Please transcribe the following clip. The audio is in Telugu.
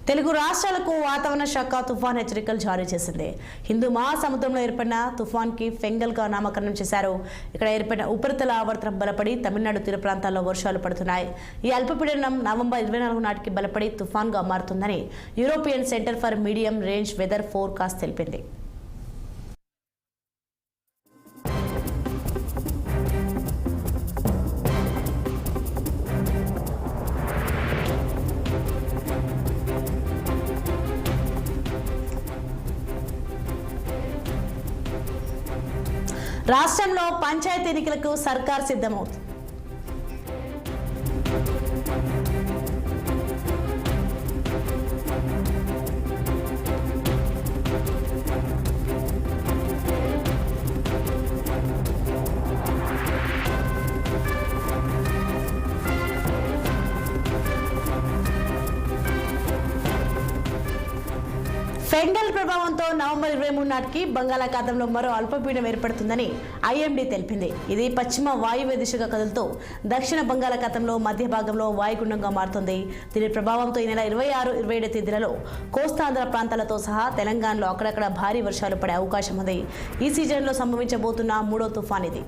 తెలుగు రాష్ట్రాలకు వాతావరణ శాఖ తుఫాన్ హెచ్చరికలు జారీ చేసింది. హిందూ మహాసముద్రంలో ఏర్పడిన తుఫాన్కి ఫెంగల్గా నామకరణం చేశారు. ఇక్కడ ఏర్పడిన ఉపరితల ఆవర్తనం బలపడి తమిళనాడు తీర ప్రాంతాల్లో వర్షాలు పడుతున్నాయి. ఈ అల్పపీడనం నవంబర్ 24 నాటికి బలపడి తుఫాన్గా మారుతుందని European centre for medium range weather forecast తెలిపింది. రాష్ట్రంలో పంచాయతీ ఎన్నికలకు సర్కార్ సిద్ధమవుతుంది. ఫెంగల్ ప్రభావంతో నవంబర్ 23 నాటికి బంగాళాఖాతంలో మరో అల్పపీడనం ఏర్పడుతుందని ఐఎండీ తెలిపింది. ఇది పశ్చిమ వాయువ్య దిశగా కదులుతూ దక్షిణ బంగాళాఖాతంలో మధ్య భాగంలో వాయుగుండంగా మారుతుంది. దీని ప్రభావంతో ఈ నెల 26, 27 తేదీలలో కోస్తాంధ్ర ప్రాంతాలతో సహా తెలంగాణలో అక్కడక్కడ భారీ వర్షాలు పడే అవకాశం ఉంది. ఈ సీజన్లో సంభవించబోతున్న 3వ తుఫాన్ ఇది.